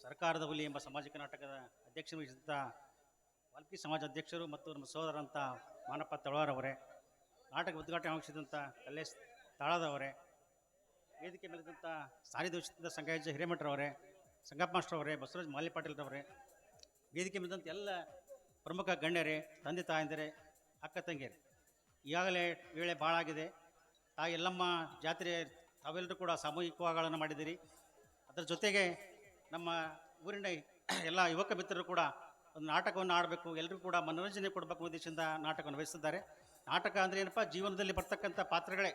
ಸರ್ಕಾರದ ಹುಲಿ ಎಂಬ ಸಾಮಾಜಿಕ ನಾಟಕದ ಅಧ್ಯಕ್ಷರು ವಹಿಸಿದಂಥ ವಾಲ್ಮೀಕಿ ಸಮಾಜ ಅಧ್ಯಕ್ಷರು ಮತ್ತು ನಮ್ಮ ಸೋದರಂಥ ಮಾನಪ್ಪ ತಳವಾರವರೇ, ನಾಟಕ ಉದ್ಘಾಟನೆ ವಹಿಸಿದಂಥ ಕಲ್ಲೇಶ್ ತಾಳದವರೇ, ವೇದಿಕೆ ಮೇಲಿದ್ದಂಥ ಸಾರಿ ದೋಷಿಸಿದ ಸಂಘಾಯಜ ಹಿರೇಮಠರವರೇ, ಸಂಗಪ್ಪ ಮಾಸ್ಟರವರೇ, ಬಸವರಾಜ್ ಮಾಲಿ ಪಾಟೀಲ್ರವರೇ, ವೇದಿಕೆ ಮೇಲಿದ್ದಂಥ ಎಲ್ಲ ಪ್ರಮುಖ ಗಣ್ಯರೇ, ತಂದೆ ತಾಯಂದಿರೇ, ಅಕ್ಕ ತಂಗಿಯರೇ, ಈಗಾಗಲೇ ವೇಳೆ ಭಾಳಾಗಿದೆ. ತಾಯಿ ಯಲ್ಲಮ್ಮ ಜಾತ್ರೆ ತಾವೆಲ್ಲರೂ ಕೂಡ ಸಾಮೂಹಿಕವಾಗಳನ್ನು ಮಾಡಿದ್ದೀರಿ. ಅದರ ಜೊತೆಗೆ ನಮ್ಮ ಊರಿನ ಎಲ್ಲ ಯುವಕ ಮಿತ್ರರು ಕೂಡ ಒಂದು ನಾಟಕವನ್ನು ಆಡಬೇಕು, ಎಲ್ಲರೂ ಕೂಡ ಮನೋರಂಜನೆ ಕೊಡಬೇಕು ಉದ್ದೇಶದಿಂದ ನಾಟಕವನ್ನು ವಹಿಸಿದ್ದಾರೆ. ನಾಟಕ ಅಂದರೆ ಏನಪ್ಪ, ಜೀವನದಲ್ಲಿ ಬರ್ತಕ್ಕಂಥ ಪಾತ್ರಗಳೇ.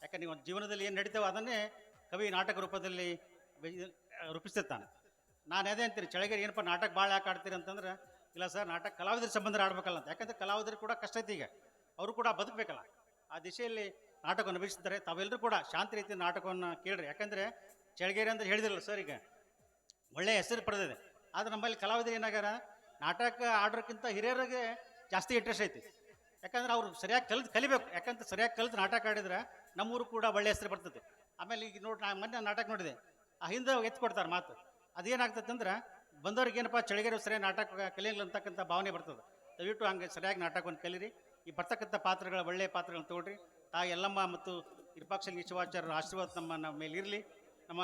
ಯಾಕಂದ್ರೆ ನೀವು ಜೀವನದಲ್ಲಿ ಏನು ನಡೀತೇವೆ ಅದನ್ನೇ ಕವಿ ನಾಟಕ ರೂಪದಲ್ಲಿ ರೂಪಿಸ್ತಿರ್ತಾನೆ. ನಾನು ಅದೇ ಅಂತೀನಿ, ಚಳಗೇರಿ ಏನಪ್ಪ ನಾಟಕ ಭಾಳ ಯಾಕೆ ಆಡ್ತೀರಿ ಅಂತಂದ್ರೆ, ಇಲ್ಲ ಸರ್, ನಾಟಕ ಕಲಾವಿದರ ಸಂಬಂಧ ಆಡ್ಬೇಕಲ್ಲ ಅಂತ. ಯಾಕಂದರೆ ಕಲಾವಿದರು ಕೂಡ ಕಷ್ಟ ಐತಿ, ಈಗ ಅವರು ಕೂಡ ಬದುಕಬೇಕಲ್ಲ. ಆ ದಿಶೆಯಲ್ಲಿ ನಾಟಕವನ್ನು ವಹಿಸಿದ್ದಾರೆ. ತಾವೆಲ್ಲರೂ ಕೂಡ ಶಾಂತಿ ರೀತಿಯ ನಾಟಕವನ್ನು ಕೇಳ್ರಿ. ಯಾಕಂದರೆ ಚಳಗೇರಿ ಅಂತ ಹೇಳಿದಿರಲ್ಲ ಸರ್, ಈಗ ಒಳ್ಳೆಯ ಹೆಸರು ಪಡೆದಿದೆ. ಆದರೆ ನಮ್ಮಲ್ಲಿ ಕಲಾವಿದರು ಏನಾಗ್ಯಾರ, ನಾಟಕ ಆಡೋಕ್ಕಿಂತ ಹಿರಿಯರಿಗೆ ಜಾಸ್ತಿ ಇಂಟ್ರೆಸ್ಟ್ ಐತಿ. ಯಾಕಂದ್ರೆ ಅವ್ರು ಸರಿಯಾಗಿ ಕಲಿಬೇಕು. ಯಾಕಂದ್ರೆ ಸರಿಯಾಗಿ ಕಲಿತು ನಾಟಕ ಆಡಿದ್ರೆ ನಮ್ಮೂರು ಕೂಡ ಒಳ್ಳೆಯ ಹೆಸರು ಬರ್ತದೆ. ಆಮೇಲೆ ಈಗ ನೋಡಿ, ನಾನು ಮೊನ್ನೆ ನಾಟಕ ನೋಡಿದೆ, ಆ ಹಿಂದೆ ಎತ್ತು ಕೊಡ್ತಾರೆ ಮಾತು. ಅದೇನಾಗ್ತದೆ ಅಂದ್ರೆ, ಬಂದವ್ರಿಗೆ ಏನಪ್ಪ ಚಳಿಗೆರೆ ಸರಿಯಾಗಿ ನಾಟಕ ಕಲಿಯಲ್ಲ ಅಂತಕ್ಕಂಥ ಭಾವನೆ ಬರ್ತದೆ. ದಯವಿಟ್ಟು ಹಂಗೆ ಸರಿಯಾಗಿ ನಾಟಕವನ್ನು ಕಲೀರಿ. ಈ ಬರ್ತಕ್ಕಂಥ ಪಾತ್ರಗಳ ಒಳ್ಳೆಯ ಪಾತ್ರಗಳನ್ನು ತೊಗೊಳ್ರಿ. ತಾಯಿ ಯಲ್ಲಮ್ಮ ಮತ್ತು ವಿರೂಪಾಕ್ಷಲಿಂಗ ಶಿವಾಚಾರ್ಯರ ಆಶೀರ್ವಾದ ನಮ್ಮ ಮೇಲೆ ಇರಲಿ. ನಮ್ಮ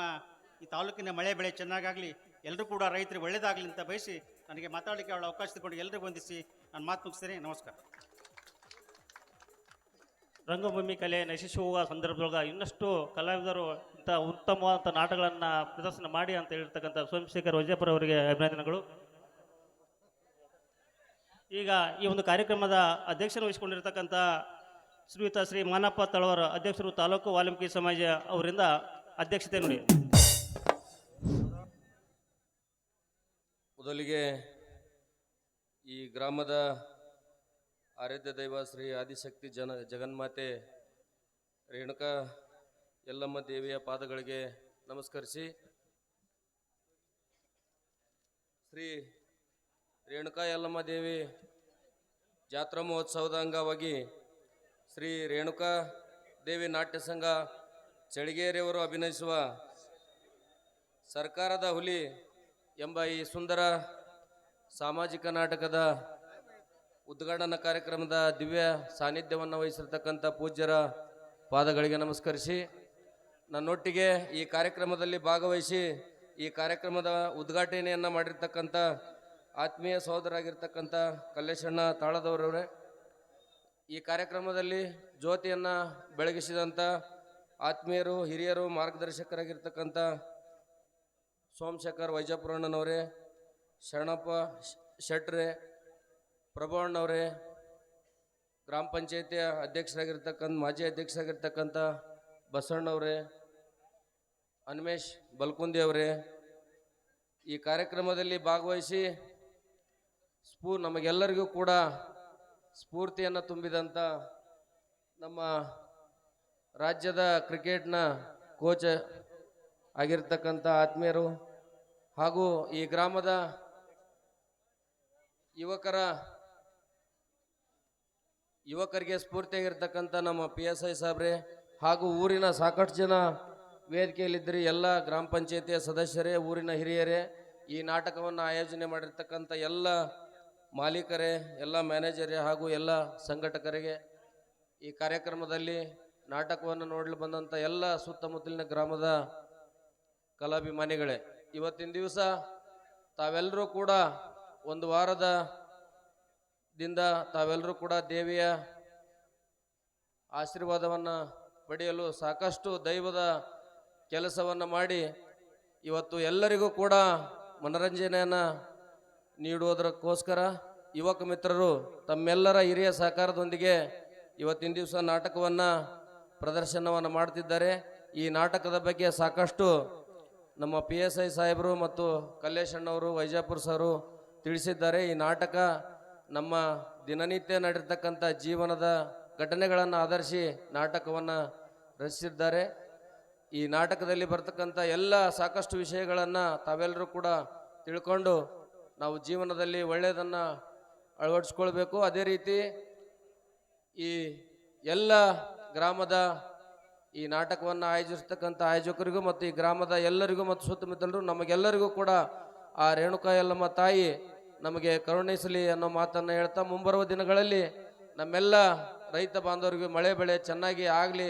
ಈ ತಾಲೂಕಿನ ಮಳೆ ಬೆಳೆ ಚೆನ್ನಾಗಾಗಲಿ, ಎಲ್ಲರೂ ಕೂಡ ರೈತರಿಗೆ ಒಳ್ಳೆಯದಾಗಲಿ ಅಂತ ಬಯಸಿ ನನಗೆ ಮಾತಾಡಲಿಕ್ಕೆ ಅವಳ ಅವಕಾಶ ತಗೊಂಡು ಎಲ್ಲರಿಗೂ ವಂದಿಸಿ ನಾನು ಮಾತು ಮುಗಿಸ್ತೇನೆ. ನಮಸ್ಕಾರ. ರಂಗಭೂಮಿ ಕಲೆ ನಶಿಸುವ ಸಂದರ್ಭದೊಳಗೆ ಇನ್ನಷ್ಟು ಕಲಾವಿದರು ಇಂಥ ಉತ್ತಮವಾದಂಥ ನಾಟಕಗಳನ್ನು ಪ್ರದರ್ಶನ ಮಾಡಿ ಅಂತ ಹೇಳಿರ್ತಕ್ಕಂಥ ಸೋಮಶೇಖರ್ ವೈಜಾಪುರ ಅವರಿಗೆ ಅಭಿನಂದನೆಗಳು. ಈಗ ಈ ಒಂದು ಕಾರ್ಯಕ್ರಮದ ಅಧ್ಯಕ್ಷರು ವಹಿಸಿಕೊಂಡಿರ್ತಕ್ಕಂಥ ಶ್ರೀಯುತ ಶ್ರೀ ಮಾನಪ್ಪ ತಳವಾರ ಅಧ್ಯಕ್ಷರು, ತಾಲೂಕು ವಾಲ್ಮೀಕಿ ಸಮಾಜ ಅವರಿಂದ ಅಧ್ಯಕ್ಷತೆ ನೋಡಿ. ಮೊದಲಿಗೆ ಈ ಗ್ರಾಮದ ಆರಾಧ್ಯ ದೈವ ಶ್ರೀ ಆದಿಶಕ್ತಿ ಜಗನ್ಮಾತೆ ರೇಣುಕಾ ಯಲ್ಲಮ್ಮ ದೇವಿಯ ಪಾದಗಳಿಗೆ ನಮಸ್ಕರಿಸಿ, ಶ್ರೀ ರೇಣುಕಾ ಯಲ್ಲಮ್ಮ ದೇವಿ ಜಾತ್ರಾ ಮಹೋತ್ಸವದ ಅಂಗವಾಗಿ ಶ್ರೀ ರೇಣುಕಾ ದೇವಿ ನಾಟ್ಯ ಸಂಘ ಚಳಿಗೇರಿಯವರು ಅಭಿನಯಿಸುವ ಸರ್ಕಾರದ ಹುಲಿ ಎಂಬ ಈ ಸುಂದರ ಸಾಮಾಜಿಕ ನಾಟಕದ ಉದ್ಘಾಟನಾ ಕಾರ್ಯಕ್ರಮದ ದಿವ್ಯ ಸಾನ್ನಿಧ್ಯವನ್ನು ವಹಿಸಿರ್ತಕ್ಕಂಥ ಪೂಜ್ಯರ ಪಾದಗಳಿಗೆ ನಮಸ್ಕರಿಸಿ, ನನ್ನೊಟ್ಟಿಗೆ ಈ ಕಾರ್ಯಕ್ರಮದಲ್ಲಿ ಭಾಗವಹಿಸಿ ಈ ಕಾರ್ಯಕ್ರಮದ ಉದ್ಘಾಟನೆಯನ್ನು ಮಾಡಿರ್ತಕ್ಕಂಥ ಆತ್ಮೀಯ ಸಹೋದರಾಗಿರ್ತಕ್ಕಂಥ ಕಲ್ಲೇಶಣ್ಣ ತಾಳದವರವರೇ, ಈ ಕಾರ್ಯಕ್ರಮದಲ್ಲಿ ಜ್ಯೋತಿಯನ್ನು ಬೆಳಗಿಸಿದಂಥ ಆತ್ಮೀಯರು, ಹಿರಿಯರು, ಮಾರ್ಗದರ್ಶಕರಾಗಿರ್ತಕ್ಕಂಥ ಸೋಮಶೇಖರ್ ವೈಜಾಪುರಣ್ಣನವರೇ, ಶರಣಪ್ಪ ಶೆಟ್ರೆ, ಪ್ರಭು ಅಣ್ಣವರೇ, ಗ್ರಾಮ ಪಂಚಾಯತಿಯ ಅಧ್ಯಕ್ಷರಾಗಿರ್ತಕ್ಕಂಥ ಮಾಜಿ ಅಧ್ಯಕ್ಷರಾಗಿರ್ತಕ್ಕಂಥ ಬಸವಣ್ಣವರೇ, ಅನ್ಮೇಶ್ ಬಲ್ಕುಂದಿ ಅವರೇ, ಈ ಕಾರ್ಯಕ್ರಮದಲ್ಲಿ ಭಾಗವಹಿಸಿ ನಮಗೆಲ್ಲರಿಗೂ ಕೂಡ ಸ್ಫೂರ್ತಿಯನ್ನು ತುಂಬಿದಂಥ ನಮ್ಮ ರಾಜ್ಯದ ಕ್ರಿಕೆಟ್ನ ಕೋಚ್ ಆಗಿರ್ತಕ್ಕಂಥ ಆತ್ಮೀಯರು ಹಾಗೂ ಈ ಗ್ರಾಮದ ಯುವಕರಿಗೆ ಸ್ಫೂರ್ತಿಯಾಗಿರ್ತಕ್ಕಂಥ ನಮ್ಮ PSI ಸಾಹೇಬ್ರೆ ಹಾಗೂ ಊರಿನ ಸಾಕಷ್ಟು ಜನ ವೇದಿಕೆಯಲ್ಲಿದ್ದರೆ ಎಲ್ಲ ಗ್ರಾಮ ಪಂಚಾಯತಿಯ ಸದಸ್ಯರೇ, ಊರಿನ ಹಿರಿಯರೇ, ಈ ನಾಟಕವನ್ನು ಆಯೋಜನೆ ಮಾಡಿರ್ತಕ್ಕಂಥ ಎಲ್ಲ ಮಾಲೀಕರೇ, ಎಲ್ಲ ಮ್ಯಾನೇಜರೇ ಹಾಗೂ ಎಲ್ಲ ಸಂಘಟಕರಿಗೆ, ಈ ಕಾರ್ಯಕ್ರಮದಲ್ಲಿ ನಾಟಕವನ್ನು ನೋಡಲು ಬಂದಂಥ ಎಲ್ಲ ಸುತ್ತಮುತ್ತಲಿನ ಗ್ರಾಮದ ಕಲಾಭಿಮಾನಿಗಳೇ, ಇವತ್ತಿನ ದಿವಸ ತಾವೆಲ್ಲರೂ ಕೂಡ ಒಂದು ವಾರದಿಂದ ತಾವೆಲ್ಲರೂ ಕೂಡ ದೇವಿಯ ಆಶೀರ್ವಾದವನ್ನು ಪಡೆಯಲು ಸಾಕಷ್ಟು ದೈವದ ಕೆಲಸವನ್ನು ಮಾಡಿ ಇವತ್ತು ಎಲ್ಲರಿಗೂ ಕೂಡ ಮನರಂಜನೆಯನ್ನು ನೀಡುವುದಕ್ಕೋಸ್ಕರ ಯುವಕ ಮಿತ್ರರು ತಮ್ಮೆಲ್ಲರ ಹಿರಿಯ ಸಹಕಾರದೊಂದಿಗೆ ಇವತ್ತಿನ ದಿವಸ ನಾಟಕವನ್ನು ಪ್ರದರ್ಶನವನ್ನು ಮಾಡ್ತಿದ್ದಾರೆ. ಈ ನಾಟಕದ ಬಗ್ಗೆ ಸಾಕಷ್ಟು ನಮ್ಮ PSI ಸಾಹೇಬರು ಮತ್ತು ಕಲ್ಲೇಶಣ್ಣವರು ವೈಜಾಪುರ ಸರು ತಿಳಿಸಿದ್ದಾರೆ. ಈ ನಾಟಕ ನಮ್ಮ ದಿನನಿತ್ಯ ನಡೆರ್ತಕ್ಕಂಥ ಜೀವನದ ಘಟನೆಗಳನ್ನು ಆಧರಿಸಿ ನಾಟಕವನ್ನು ರಚಿಸಿದ್ದಾರೆ. ಈ ನಾಟಕದಲ್ಲಿ ಬರ್ತಕ್ಕಂಥ ಎಲ್ಲ ಸಾಕಷ್ಟು ವಿಷಯಗಳನ್ನು ತಾವೆಲ್ಲರೂ ಕೂಡ ತಿಳ್ಕೊಂಡು ನಾವು ಜೀವನದಲ್ಲಿ ಒಳ್ಳೆಯದನ್ನು ಅಳವಡಿಸ್ಕೊಳ್ಬೇಕು. ಅದೇ ರೀತಿ ಈ ಎಲ್ಲ ಗ್ರಾಮದ ಈ ನಾಟಕವನ್ನು ಆಯೋಜಿಸ್ತಕ್ಕಂಥ ಆಯೋಜಕರಿಗೂ ಮತ್ತು ಈ ಗ್ರಾಮದ ಎಲ್ಲರಿಗೂ ಮತ್ತು ಸುತ್ತಮುತ್ತಲರು ನಮಗೆಲ್ಲರಿಗೂ ಕೂಡ ಆ ರೇಣುಕಾ ಯಲ್ಲಮ್ಮ ತಾಯಿ ನಮಗೆ ಕರುಣಿಸಲಿ ಅನ್ನೋ ಮಾತನ್ನು ಹೇಳ್ತಾ ಮುಂಬರುವ ದಿನಗಳಲ್ಲಿ ನಮ್ಮೆಲ್ಲ ರೈತ ಬಾಂಧವರಿಗೂ ಮಳೆ ಬೆಳೆ ಚೆನ್ನಾಗಿ ಆಗಲಿ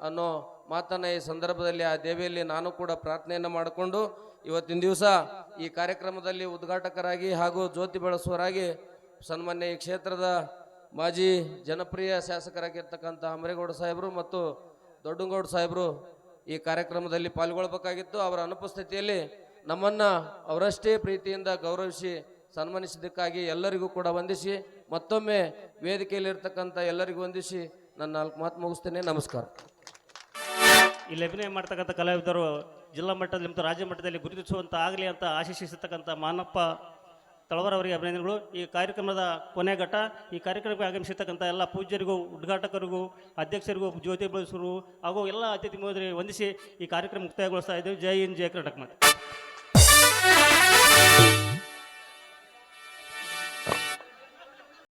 ಅನ್ನೋ ಮಾತನ್ನು ಈ ಸಂದರ್ಭದಲ್ಲಿ ಆ ದೇವಿಯಲ್ಲಿ ನಾನು ಕೂಡ ಪ್ರಾರ್ಥನೆಯನ್ನು ಮಾಡಿಕೊಂಡು ಇವತ್ತಿನ ದಿವಸ ಈ ಕಾರ್ಯಕ್ರಮದಲ್ಲಿ ಉದ್ಘಾಟಕರಾಗಿ ಹಾಗೂ ಜ್ಯೋತಿ ಬೆಳೆಸುವರಾಗಿ ಸನ್ಮಾನ್ಯ ಈ ಕ್ಷೇತ್ರದ ಮಾಜಿ ಜನಪ್ರಿಯ ಶಾಸಕರಾಗಿರ್ತಕ್ಕಂಥ ಅಮರೇಗೌಡ ಸಾಹೇಬರು ಮತ್ತು ದೊಡ್ಡಗೌಡ ಸಾಹೇಬರು ಈ ಕಾರ್ಯಕ್ರಮದಲ್ಲಿ ಪಾಲ್ಗೊಳ್ಬೇಕಾಗಿತ್ತು. ಅವರ ಅನುಪಸ್ಥಿತಿಯಲ್ಲಿ ನಮ್ಮನ್ನು ಅವರಷ್ಟೇ ಪ್ರೀತಿಯಿಂದ ಗೌರವಿಸಿ ಸನ್ಮಾನಿಸಿದ್ದಕ್ಕಾಗಿ ಎಲ್ಲರಿಗೂ ಕೂಡ ವಂದಿಸಿ ಮತ್ತೊಮ್ಮೆ ವೇದಿಕೆಯಲ್ಲಿರ್ತಕ್ಕಂಥ ಎಲ್ಲರಿಗೂ ವಂದಿಸಿ ನನ್ನ 4 ಮಾತು ಮುಗಿಸ್ತೇನೆ. ನಮಸ್ಕಾರ. ಇಲ್ಲಿ ಅಭಿನಯ ಮಾಡ್ತಕ್ಕಂಥ ಕಲಾವಿದರು ಜಿಲ್ಲಾ ಮಟ್ಟದಲ್ಲಿ ಮತ್ತು ರಾಜ್ಯ ಮಟ್ಟದಲ್ಲಿ ಗುರುತಿಸುವಂತ ಆಗಲಿ ಅಂತ ಆಶಿಸಿರ್ತಕ್ಕಂಥ ಮಾನಪ್ಪ ತಳವಾರ್ ಅವರಿಗೆ ಅಭಿನಂದನೆಗಳು. ಈ ಕಾರ್ಯಕ್ರಮದ ಕೊನೆ ಘಟ್ಟ. ಈ ಕಾರ್ಯಕ್ರಮಕ್ಕೆ ಆಗಮಿಸಿರ್ತಕ್ಕಂಥ ಎಲ್ಲ ಪೂಜ್ಯರಿಗೂ ಉದ್ಘಾಟಕರಿಗೂ ಅಧ್ಯಕ್ಷರಿಗೂ ಜ್ಯೋತಿ ಬೆಳೆಸರು ಹಾಗೂ ಎಲ್ಲ ಅತಿಥಿ ಮೋದರಿಗೆ ವಂದಿಸಿ ಈ ಕಾರ್ಯಕ್ರಮ ಮುಕ್ತಾಯಗೊಳಿಸ್ತಾ ಇದ್ದೇವೆ. ಜೈ ಹಿಂದ್, ಜೈ ಕರ್ನಾಟಕ ಮಾತೆ.